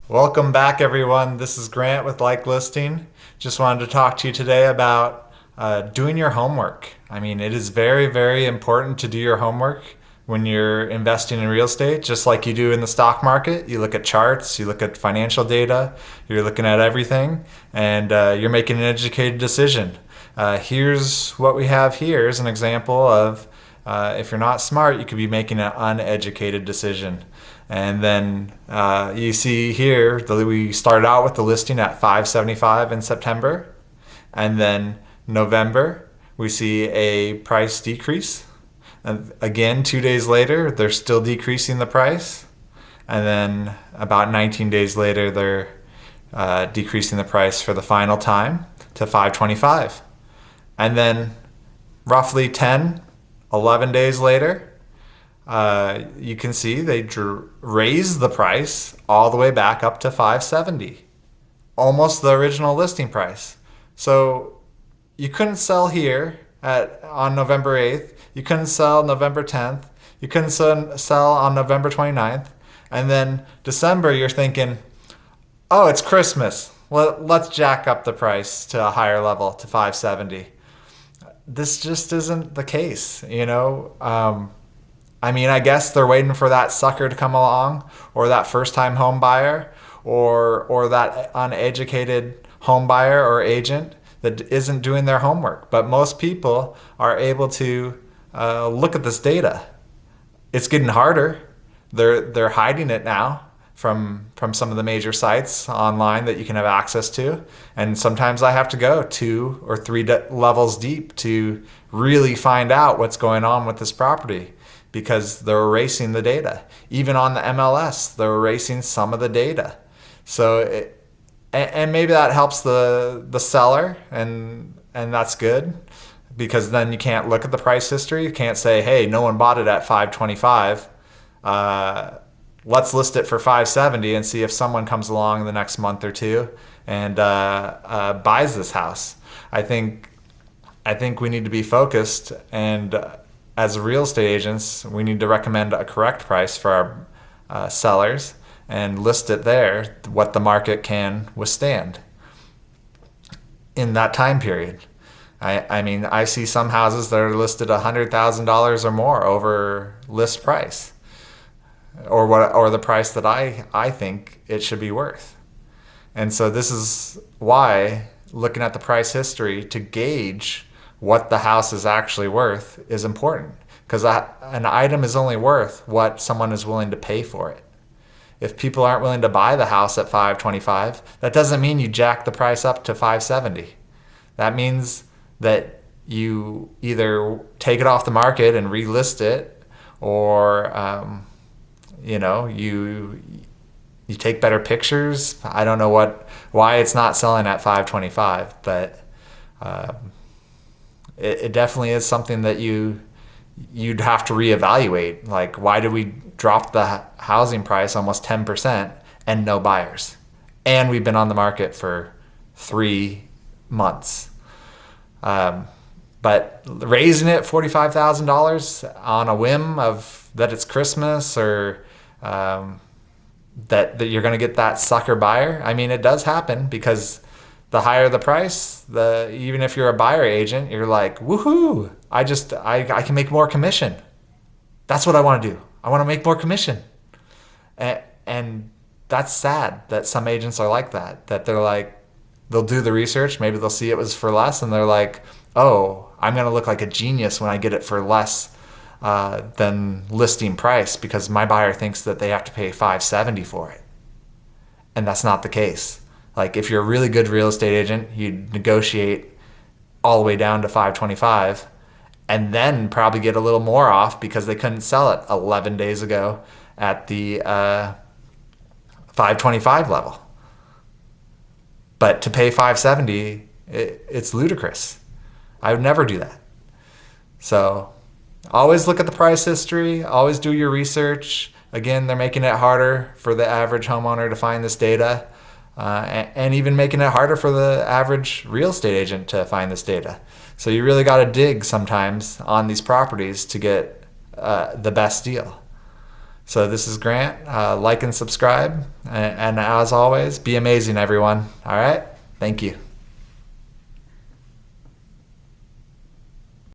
Welcome back, everyone. This is Grant with Like Listing. Just wanted to talk to you today about doing your homework. I mean, it is very, very important to do your homework when you're investing in real estate, just like you do in the stock market. You look at charts, you look at financial data, you're looking at everything, and you're making an educated decision. Here's what we have here is an example of if you're not smart, you could be making an uneducated decision. And then you see here that we started out with the listing at 575 in September, and then November we see a price decrease. And again, 2 days later, they're still decreasing the price, and then about 19 days later, they're decreasing the price for the final time to 525. And then roughly 10, 11 days later, you can see they raised the price all the way back up to 570, almost the original listing price. So you couldn't sell here on November 8th. You couldn't sell November 10th. You couldn't sell on November 29th. And then December, you're thinking, oh, it's Christmas. Let's jack up the price to a higher level to 570. This just isn't the case, you know? I mean, I guess they're waiting for that sucker to come along, or that first-time home buyer, or that uneducated home buyer or agent that isn't doing their homework. But most people are able to look at this data. It's getting harder. They're hiding it now from some of the major sites online that you can have access to, and sometimes I have to go 2 or 3 levels deep to really find out what's going on with this property, because they're erasing the data. Even on the MLS, they're erasing some of the data. So, and maybe that helps the seller, and that's good, because then you can't look at the price history. You can't say, hey, no one bought it at 525. Let's list it for 570 and see if someone comes along in the next month or two and buys this house. I think we need to be focused, and as real estate agents, we need to recommend a correct price for our sellers and list it there, what the market can withstand in that time period. I mean, I see some houses that are listed $100,000 or more over list price, or the price that I think it should be worth. And so this is why looking at the price history to gauge what the house is actually worth is important, because an item is only worth what someone is willing to pay for it. If people aren't willing to buy the house at 525, that doesn't mean you jack the price up to 570. That means that you either take it off the market and relist it, or you take better pictures. I don't know why it's not selling at 525, but it definitely is something that you'd have to reevaluate. Like, why did we drop the housing price almost 10% and no buyers? And we've been on the market for 3 months. But raising it $45,000 on a whim of that it's Christmas, or that you're going to get that sucker buyer. I mean, it does happen, because the higher the price, even if you're a buyer agent, you're like, woohoo, I can make more commission. That's what I want to do. I want to make more commission. And that's sad that some agents are like that they're like, they'll do the research, maybe they'll see it was for less, and they're like, oh, I'm going to look like a genius when I get it for less than listing price, because my buyer thinks that they have to pay 570 for it. And that's not the case. Like, if you're a really good real estate agent, you negotiate all the way down to 525, and then probably get a little more off because they couldn't sell it 11 days ago at the 525 level. But to pay 570, it's ludicrous. I would never do that. So always look at the price history. Always do your research. Again, they're making it harder for the average homeowner to find this data, and even making it harder for the average real estate agent to find this data. So you really got to dig sometimes on these properties to get the best deal. So this is Grant. Like and subscribe. And as always, be amazing, everyone. All right? Thank you.